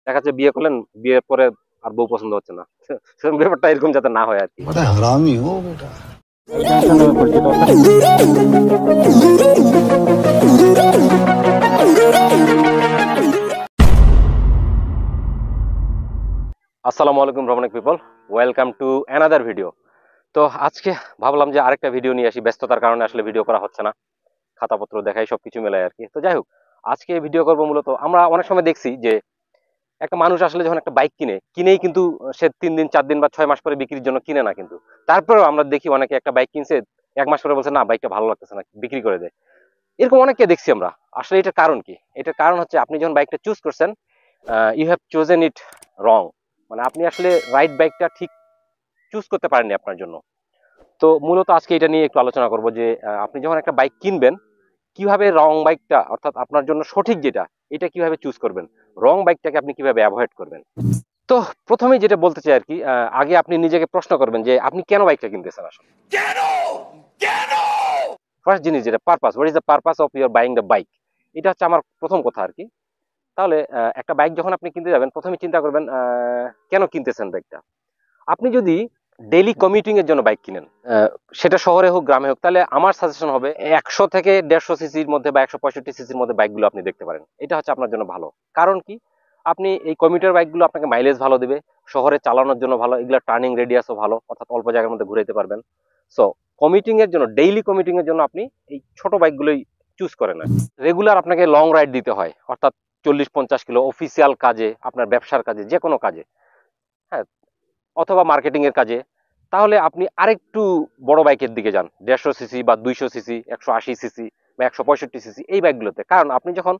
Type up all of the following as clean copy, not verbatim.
দেখা যাচ্ছে বিয়ে করলেন, বিয়ের পরে আর বউ পছন্দ হচ্ছে না। সেরকম ব্যাপারটা এরকম যাতে না হয় আর কি। बड़ा हरामी हो बेटा। টেনশন নেমে পরিচিত অর্থাৎ আসসালামু আলাইকুম ভ্রমণিক people, welcome to another video. তো আজকে ভাবলাম যে আরেকটা ভিডিও নিয়ে আসি, ব্যস্ততার কারণে আসলে ভিডিও করা হচ্ছে না, খাতাপত্র দেখাই সবকিছু মেলায় আর কি। তো যাই হোক, আজকে ভিডিও করবো মূলত, আমরা অনেক সময় দেখছি যে একটা মানুষ আসলে যখন একটা বাইক কিনেই কিন্তু সে 3 দিন 4 দিন বা 6 মাস পরে বিক্রির জন্য কিনে না কিন্তু। তারপরেও আমরা দেখি অনেকে একটা বাইক কিনছে, 1 মাস পরে বলছে না বাইকটা ভালো লাগতেছে না, বিক্রি করে দেয়। এরকম অনেককে দেখছি আমরা। আসলে এটার কারণ কি? এটার কারণ হচ্ছে আপনি যখন বাইকটা চুজ করছেন, ইউ হ্যাভ চোজেন ইট রং। মানে আপনি আসলে রাইট বাইকটা ঠিক চুজ করতে পারেননি আপনার জন্য। তো মূলত আজকে এটা নিয়ে একটু আলোচনা করব যে আপনি যখন একটা বাইক কিনবেন, কিভাবে রং বাইকটা, অর্থাৎ আপনার জন্য সঠিক যেটা, এটা কিভাবে চুজ করবেন, রং বাইকটাকে আপনি কিভাবে অ্যাভয়েড করবেন। তো প্রথমেই যেটা বলতে চাই আর কি, আগে আপনি নিজেকে প্রশ্ন করবেন যে আপনি কেন বাইকটা কিনতেছেন আসলে। ফার্স্ট জিনিস যেটা purpose, what is the purpose of your buying the bike, এটা হচ্ছে আমার প্রথম কথা আর কি। তাহলে একটা বাইক যখন আপনি কিনতে যাবেন, প্রথমে চিন্তা করবেন কেন কিনতেছেন বাইকটা। আপনি যদি ডেইলি কমিউটিং এর জন্য বাইক কিনেন, সেটা শহরে হোক গ্রামে হোক, তাহলে আমার সাজেশন হবে 100 থেকে 150 সিসির মধ্যে বা 165 সিসির মধ্যে বাইকগুলো আপনি দেখতে পারেন। এটা হচ্ছে আপনার জন্য ভালো। কারণ কি? আপনি এই কমিউটার বাইকগুলো আপনাকে মাইলেজ ভালো দেবে, শহরে চালানোর জন্য ভালো, এগুলো টার্নিং রেডিয়াসও ভালো, অর্থাৎ অল্প জায়গার মধ্যে ঘুরাইতে পারবেন। সো কমিউটিং এর জন্য, ডেইলি কমিউটিং এর জন্য আপনি এই ছোট বাইকগুলোই চুজ করেন। রেগুলার আপনাকে লং রাইড দিতে হয়, অর্থাৎ 40-50 কিলো অফিসিয়াল কাজে, আপনার ব্যবসার কাজে, যে কোনো কাজে, হ্যাঁ, অথবা মার্কেটিং এর কাজে, তাহলে আপনি আরেকটু বড় বাইকের দিকে যান, 150 সিসি বা 200 সিসি, 180 সিসি বা 165 সিসি, এই বাইকগুলোতে। কারণ আপনি যখন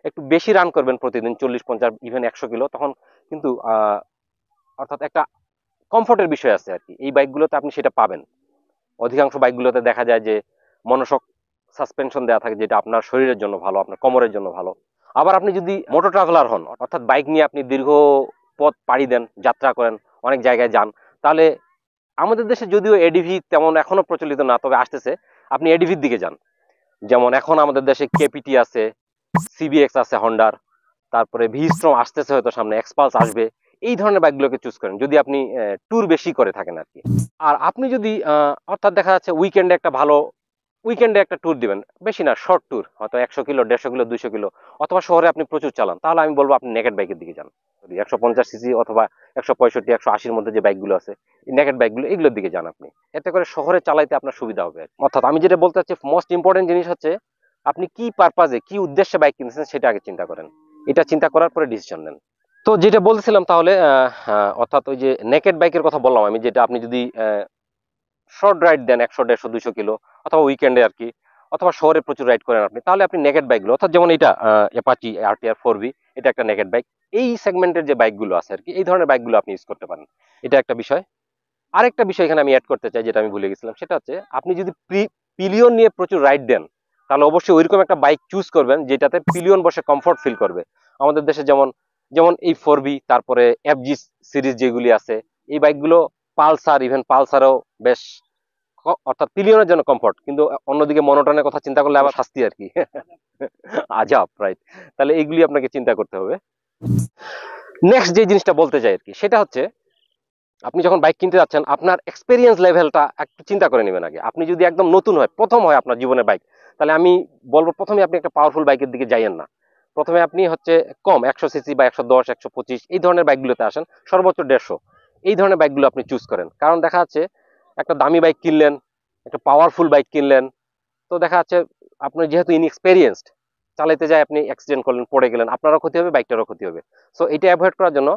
একটু বেশি রান করবেন প্রতিদিন, 40-50 ইভেন 100 কিলো, তখন কিন্তু অর্থাৎ একটা কমফোর্টের বিষয় আছে আর কি, এই বাইকগুলোতে আপনি সেটা পাবেন। অধিকাংশ বাইকগুলোতে দেখা যায় যে মনোশক সাসপেনশন দেওয়া থাকে, যেটা আপনার শরীরের জন্য ভালো, আপনার কোমরের জন্য ভালো। আবার আপনি যদি মোটর ট্রাভেলার হন, অর্থাৎ বাইক নিয়ে আপনি দীর্ঘ পথ পাড়ি দেন, যাত্রা করেন, অনেক জায়গায় যান, তাহলে আমাদের দেশে যদিও এডিভি তেমন এখনো প্রচলিত না, তবে আসতেছে, আপনি এডিভির দিকে যান। যেমন এখন আমাদের দেশে কেপিটি আছে, সিবিএক্স আছে হন্ডার, তারপরে ভিস্ট্রম আসতেছে, হয়তো সামনে এক্সপালস আসবে। এই ধরনের বাইকগুলোকে চুজ করেন যদি আপনি ট্যুর বেশি করে থাকেন আর কি। আর আপনি যদি অর্থাৎ দেখা যাচ্ছে উইকেন্ডে একটা ট্যুর দিবেন, বেশি না, শর্ট ট্যুর, হয়তো 100 কিলো, 150 কিলো, 200 কিলো, অথবা শহরে আপনি প্রচুর চালান, তাহলে আমি বলবো আপনি নেকেট বাইকের দিকে যান। 150 সিসি অথবা 165-180-র মধ্যে যে বাইকগুলো আছে, নেকেট বাইকগুলো, এগুলোর দিকে যান আপনি। এতে করে শহরে চালাইতে আপনার সুবিধা হবে। অর্থাৎ আমি যেটা বলতে চাচ্ছি, মোস্ট ইম্পর্টেন্ট জিনিস হচ্ছে আপনি কি পারপাজে, কি উদ্দেশ্যে বাইক কিনতেছেন সেটা আগে চিন্তা করেন। এটা চিন্তা করার পরে ডিসিশন নেন। তো যেটা বলতেছিলাম তাহলে, অর্থাৎ ওই যে নেকেট বাইকের কথা বললাম আমি, যেটা আপনি যদি শর্ট রাইড দেন, 100, 150, 200 কিলো, অথবা উইকেন্ডে আর কি, অথবা শহরে প্রচুর রাইড করেন আপনি, তাহলে আপনি নেকেট বাইকগুলো, অর্থাৎ যেমন এটা অ্যাপাচি আরটিআর 4V, এটা একটা নেকেট বাইক। এই সেগমেন্টের যে বাইকগুলো আছে আর কি, এই ধরনের বাইকগুলো আপনি ইউজ করতে পারেন। এটা একটা বিষয়। আরেকটা বিষয় এখানে আমি অ্যাড করতে চাই, যেটা আমি ভুলে গেছিলাম, সেটা হচ্ছে আপনি যদি পিলিয়ন নিয়ে প্রচুর রাইড দেন, তাহলে অবশ্যই ওইরকম একটা বাইক চুজ করবেন যেটাতে পিলিয়ন বসে কমফোর্ট ফিল করবে। আমাদের দেশে যেমন যেমন এই 4V, তারপরে এফজি সিরিজ যেগুলি আছে, এই বাইকগুলো, পালসার, ইভেন পালসারও বেশ, অর্থাৎ পিলিয়নের জন্য কমফোর্ট, কিন্তু অন্যদিকে মনোটনের কথা চিন্তা করলে আবার শাস্তি আর কি। আজাব, রাইট? তাহলে এইগুলি আপনাকে চিন্তা করতে হবে। নেক্সট যে জিনিসটা বলতে চাই আর কি, সেটা হচ্ছে আপনি যখন বাইক কিনতে যাচ্ছেন, আপনার এক্সপিরিয়েন্স লেভেলটা একটু চিন্তা করে নেবেন আগে। আপনি যদি একদম নতুন হয়, প্রথম হয় আপনার জীবনের বাইক, তাহলে আমি বলবো প্রথমে আপনি একটা পাওয়ারফুল বাইকের দিকে যাইয়েন না। প্রথমে আপনি হচ্ছে কম 100 সিসি বা 110, 125, এই ধরনের বাইকগুলোতে আসেন, সর্বোচ্চ 150, এই ধরনের বাইকগুলো আপনি চুজ করেন। কারণ দেখা যাচ্ছে একটা দামি বাইক কিনলেন, একটা পাওয়ারফুল বাইক কিনলেন, তো দেখা যাচ্ছে আপনি যেহেতু ইনএক্সপেরিয়েন্সড, চালাইতে যায় আপনি অ্যাক্সিডেন্ট করলেন, পড়ে গেলেন, আপনারও ক্ষতি হবে, বাইকটারও ক্ষতি হবে। সো এটা অ্যাভয়েড করার জন্য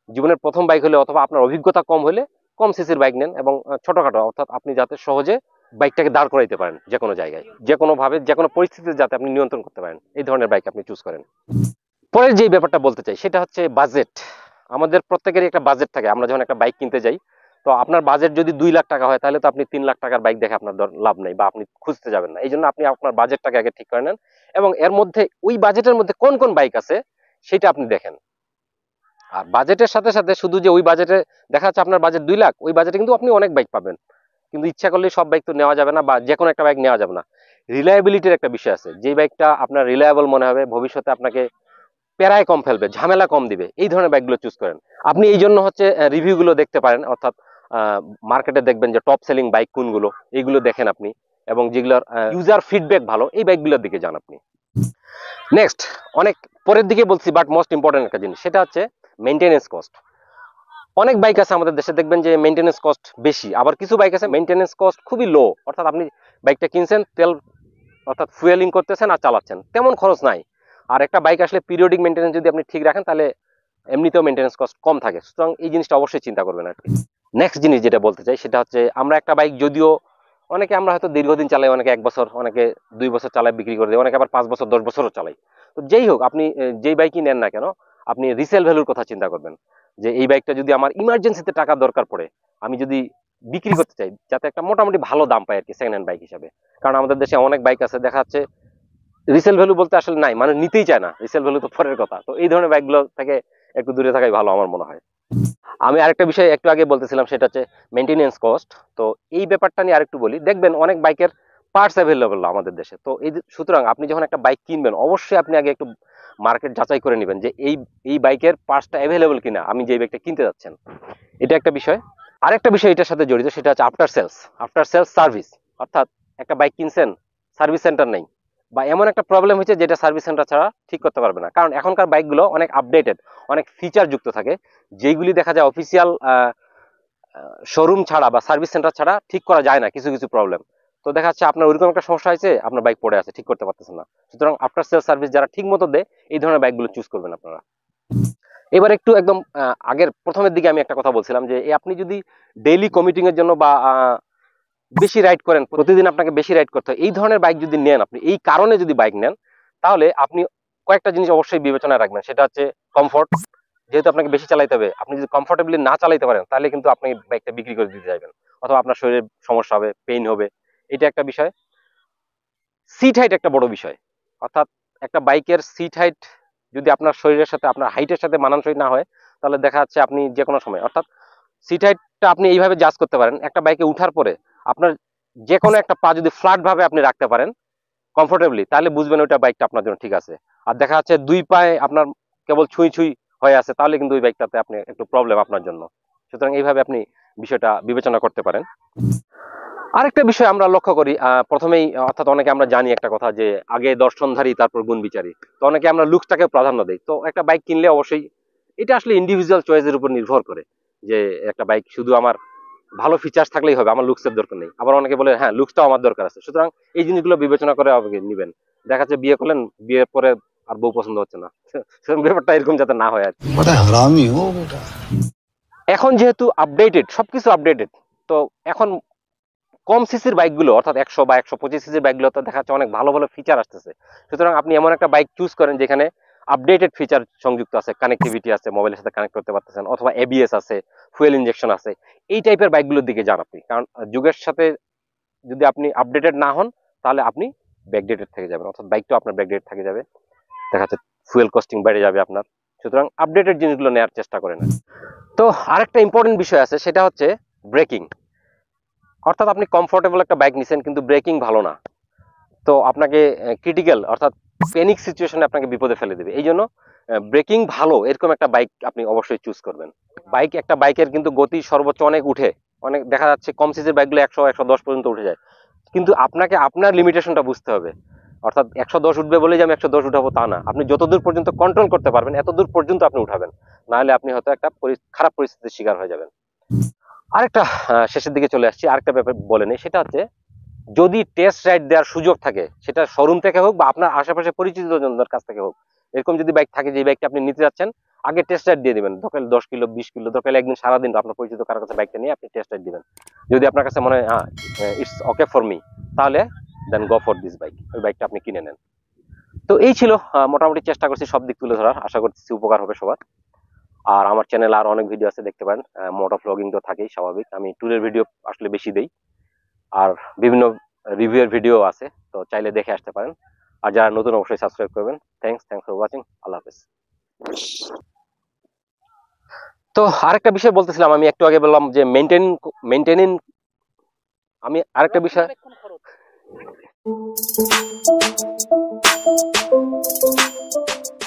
জীবনের প্রথম বাইক হলে, অথবা আপনার অভিজ্ঞতা কম হলে, কম সিসির বাইক নেন, এবং ছোটখাটো, অর্থাৎ আপনি যাতে সহজে বাইকটাকে দাঁড় করাইতে পারেন যে কোনো জায়গায়, যে কোনো ভাবে, যে কোনো পরিস্থিতিতে যাতে আপনি নিয়ন্ত্রণ করতে পারেন, এই ধরনের বাইক আপনি চুজ করেন। পরের যে ব্যাপারটা বলতে চাই সেটা হচ্ছে বাজেট। আমাদের প্রত্যেকেরই একটা বাজেট থাকে আমরা যখন একটা বাইক কিনতে যাই। তো আপনার বাজেট যদি 2 লাখ টাকা হয়, তাহলে তো আপনি 3 লাখ টাকার বাইক দেখে আপনার লাভ নেই, বা আপনি খুঁজতে যাবেন না। এই জন্য আপনি আপনার বাজেটটাকে আগে ঠিক করে নেন, এবং এর মধ্যে, ওই বাজেটের মধ্যে কোন কোন বাইক আছে সেটা আপনি দেখেন। আর বাজেটের সাথে সাথে শুধু যে ওই বাজেটে, দেখা যাচ্ছে আপনার বাজেট 2 লাখ, ওই বাজেটে কিন্তু আপনি অনেক বাইক পাবেন, কিন্তু ইচ্ছা করলে সব বাইক তো নেওয়া যাবে না, বা যে কোনো একটা বাইক নেওয়া যাবে না। রিলায়েবিলিটির একটা বিষয় আছে, যে বাইকটা আপনার রিলায়েবল মনে হবে, ভবিষ্যতে আপনাকে প্যারায় কম ফেলবে, ঝামেলা কম দিবে, এই ধরনের বাইকগুলো চুজ করেন। আপনি এই জন্য হচ্ছে রিভিউগুলো দেখতে পারেন, অর্থাৎ মার্কেটে দেখবেন যে টপ সেলিং বাইক কোনগুলো, এইগুলো দেখেন আপনি, এবং যেগুলোর ইউজার ফিডব্যাক ভালো এই বাইকগুলোর দিকে যান আপনি। নেক্সট, অনেক পরের দিকে বলছি বাট মোস্ট ইম্পর্টেন্ট একটা জিনিস, সেটা হচ্ছে মেনটেনেন্স কস্ট। অনেক বাইক আছে আমাদের দেশে দেখবেন যে মেনটেনেন্স কস্ট বেশি, আবার কিছু বাইক আছে মেনটেনেন্স কস্ট খুবই লো, অর্থাৎ আপনি বাইকটা কিনছেন, তেল অর্থাৎ ফুয়েলিং করতেছেন আর চালাচ্ছেন, তেমন খরচ নাই। আর একটা বাইক আসলে পিরিয়ডিক মেনটেনেন্স যদি আপনি ঠিক রাখেন তাহলে এমনিতেও মেনটেনেন্স কস্ট কম থাকে, সুতরাং এই জিনিসটা অবশ্যই চিন্তা করবেন আর কি। নেক্সট জিনিস যেটা বলতে চাই সেটা হচ্ছে, আমরা একটা বাইক যদিও অনেকে আমরা হয়তো দীর্ঘদিন চালাই, অনেকে 1 বছর, অনেকে 2 বছর চালায় বিক্রি করে দেয়, অনেকে আবার 5 বছর 10 বছরও চালাই। তো যেই হোক, আপনি যেই বাইকই নেন না কেন, আপনি রিসেল ভ্যালুর কথা চিন্তা করবেন, যে এই বাইকটা যদি আমার ইমার্জেন্সিতে টাকা দরকার পড়ে, আমি যদি বিক্রি করতে চাই, যাতে একটা মোটামুটি ভালো দাম পাই আর কি সেকেন্ড হ্যান্ড বাইক হিসাবে। কারণ আমাদের দেশে অনেক বাইক আছে দেখা যাচ্ছে রিসেল ভ্যালু বলতে আসলে নাই, মানে নিতেই চায় না, রিসেল ভ্যালু তো পরের কথা। তো এই ধরনের বাইকগুলো থেকে একটু দূরে থাকাই ভালো আমার মনে হয়। আমি আরেকটা বিষয় একটু আগে বলতেছিলাম, সেটা হচ্ছে মেনটেনেন্স কস্ট। তো এই ব্যাপারটা নিয়ে আরেকটু বলি, দেখবেন অনেক বাইকের পার্টস অ্যাভেলেবল আমাদের দেশে। তো এই সুতরাং আপনি যখন একটা বাইক কিনবেন, অবশ্যই আপনি আগে একটু মার্কেট যাচাই করে নেবেন যে এই বাইকের পার্টসটা অ্যাভেলেবল কিনা, আমি যে বাইকটা কিনতে যাচ্ছেন। এটা একটা বিষয়। আরেকটা বিষয় এটার সাথে জড়িত, সেটা হচ্ছে আফটার সেলস সার্ভিস। অর্থাৎ একটা বাইক কিনছেন, সার্ভিস সেন্টার নেই, বা এমন একটা প্রবলেম হয়েছে যেটা সার্ভিস সেন্টার ছাড়া ঠিক করতে পারবে না। কারণ এখনকার বাইকগুলো অনেক আপডেটেড, অনেক ফিচার যুক্ত থাকে, যেগুলি দেখা যায় অফিসিয়াল শোরুম ছাড়া বা সার্ভিস সেন্টার ছাড়া ঠিক করা যায় না কিছু কিছু প্রবলেম। তো দেখা যাচ্ছে আপনার ওইরকম একটা সমস্যা হয়েছে, আপনার বাইক পড়ে আছে, ঠিক করতে পারতেছেন না। সুতরাং আফটার সেল সার্ভিস যারা ঠিক মতো দেয়, এই ধরনের বাইকগুলো চুজ করবেন আপনারা। এবার একটু একদম আগের প্রথমের দিকে আমি একটা কথা বলছিলাম যে আপনি যদি ডেইলি কমিউটিং এর জন্য বা বেশি রাইড করেন, প্রতিদিন আপনাকে বেশি রাইড করতে হয়, এই ধরনের বাইক যদি নেন, আপনি এই কারণে যদি বাইক নেন, তাহলে আপনি কয়েকটা জিনিস অবশ্যই বিবেচনায় রাখবেন। সেটা হচ্ছে কমফোর্ট, যেহেতু আপনাকে বেশি চালাইতে হবে, আপনি যদি কমফোর্টেবলি না চালাইতে পারেন তাহলে কিন্তু আপনি বাইকটা বিক্রি করে দিতে যাবেন, অথবা আপনার শরীরে সমস্যা হবে, পেইন হবে, এটা একটা বিষয়। সিট হাইট একটা বড় বিষয়, অর্থাৎ একটা বাইকের সিট হাইট যদি আপনার শরীরের সাথে, আপনার হাইটের সাথে মানানসই না হয়, তাহলে দেখা যাচ্ছে আপনি যে কোনো সময়, অর্থাৎ সিট হাইটটা আপনি এইভাবে জাজ করতে পারেন, একটা বাইকে উঠার পরে আপনার যে কোনো একটা পা যদি ফ্ল্যাট ভাবে আপনি রাখতে পারেন কমফোর্টেবলি, তাহলে বুঝবেন ওইটা বাইকটা আপনার জন্য ঠিক আছে। আর দেখা যাচ্ছে দুই পায়ে আপনার কেবল ছুঁই ছুঁই হয়ে আছে, তাহলে কিন্তু ওই বাইকটাতে আপনি একটু প্রবলেম আপনার জন্য। সুতরাং এইভাবে আপনি বিষয়টা বিবেচনা করতে পারেন। আরেকটা বিষয় আমরা লক্ষ্য করি প্রথমেই, অর্থাৎ অনেকে আমরা জানি একটা কথা যে আগে দর্শনধারী তারপর গুণ বিচারী। তো অনেকে আমরা লুকসটাকে প্রাধান্য দিই। তো একটা বাইক কিনলে অবশ্যই এটা আসলে ইন্ডিভিজুয়াল চয়েসের উপর নির্ভর করে, যে একটা বাইক শুধু আমার ভালো ফিচার্স থাকলেই হবে, আমার লুকসের দরকার নেই। আবার অনেকে বলে হ্যাঁ লুকসটাও আমার দরকার আছে। সুতরাং এই জিনিসগুলো বিবেচনা করে আপনি নিবেন। দেখা যাচ্ছে বিয়ে করলেন, বিয়ের পরে আর বউ পছন্দ হচ্ছে না, ব্যাপারটা এরকম যাতে না হয় আর কি। এখন যেহেতু আপডেটেড, সবকিছু আপডেটেড, তো এখন কম সিসির বাইকগুলো, অর্থাৎ 100 বা 125 সিসির বাইকগুলোতে দেখা যাচ্ছে অনেক ভালো ভালো ফিচার আসতেছে। সুতরাং আপনি এমন একটা বাইক চুজ করেন যেখানে আপডেটেড ফিচার সংযুক্ত আছে, কানেক্টিভিটি আছে, মোবাইলের সাথে কানেক্ট করতে পারতেছেন, অথবা এবিএস আছে, ফুয়েল ইনজেকশন আছে, এই টাইপের বাইকগুলোর দিকে যান আপনি। কারণ যুগের সাথে যদি আপনি আপডেটেড না হন, তাহলে আপনি ব্যাকডেটেড থেকে যাবেন, অর্থাৎ বাইকটাও আপনার ব্যাকডেটেড থেকে যাবে, দেখা যাচ্ছে ফুয়েল কস্টিং বেড়ে যাবে আপনার। সুতরাং আপডেটেড জিনিসগুলো নেওয়ার চেষ্টা করেন। তো আরেকটা ইম্পর্টেন্ট বিষয় আছে, সেটা হচ্ছে ব্রেকিং। অর্থাৎ আপনি কমফোর্টেবল একটা বাইক নিছেন কিন্তু ব্রেকিং ভালো না, তো আপনাকে ক্রিটিক্যাল অর্থাৎ প্যানিক সিচুয়েশনে আপনাকে বিপদে ফেলে দেবে। এই জন্য ব্রেকিং ভালো এরকম একটা বাইক আপনি অবশ্যই চুজ করবেন। একটা বাইকের কিন্তু গতি সর্বোচ্চ অনেক উঠে, অনেক দেখা যাচ্ছে কম সিসির বাইকগুলো 100 110 পর্যন্ত উঠে যায়, কিন্তু আপনাকে আপনার লিমিটেশনটা বুঝতে হবে। অর্থাৎ 110 উঠবে বলে যে আমি 110 উঠাবো তা না, আপনি যতদূর পর্যন্ত কন্ট্রোল করতে পারবেন এতদূর পর্যন্ত আপনি উঠাবেন, নাহলে আপনি হয়তো একটা খারাপ পরিস্থিতির শিকার হয়ে যাবেন। আরেকটা শেষের দিকে চলে আসছি, আরেকটা ব্যাপার বলে নেই, সেটা হচ্ছে যদি টেস্ট রাইড দেওয়ার সুযোগ থাকে, সেটা শোরুম থেকে হোক বা আপনার আশেপাশে পরিচিত জনদের কাছ থেকে হোক, এরকম যদি বাইক থাকে যে বাইকটা আপনি নিতে যাচ্ছেন, আগে টেস্ট রাইড দিয়ে দিবেন। দরকার 10 কিলো 20 কিলো, দরকার একদিন সারাদিন আপনার পরিচিত কারোর কাছে বাইকটা নিয়ে আপনি টেস্ট রাইড দিবেন। যদি আপনার কাছে মনে হয় ইটস ওকে ফর মি, তাহলে দেন গো ফর দিস বাইক, ওই বাইকটা আপনি কিনে নেন। তো এই ছিল, মোটামুটি চেষ্টা করছি সব দিক তুলে ধরার, আশা করছি উপকার হবে সবার। আর আমার চ্যানেলে আর অনেক ভিডিও আছে, দেখতে পারেন। মোটো ভ্লগিং তো থাকেই স্বাভাবিক, আমি ট্যুরের ভিডিও আসলে বেশি দেই, আর বিভিন্ন রিভিউয়ের ভিডিও আছে, তো চাইলে দেখে আসতে পারেন। আর যারা নতুন অবশ্যই সাবস্ক্রাইব করবেন। Thanks for watching. আল্লাহ হাফেজ। তো আরেকটা বিষয় বলতেছিলাম, আমি একটু আগে বললাম যে মেনটেনিং, আমি আরেকটা বিষয়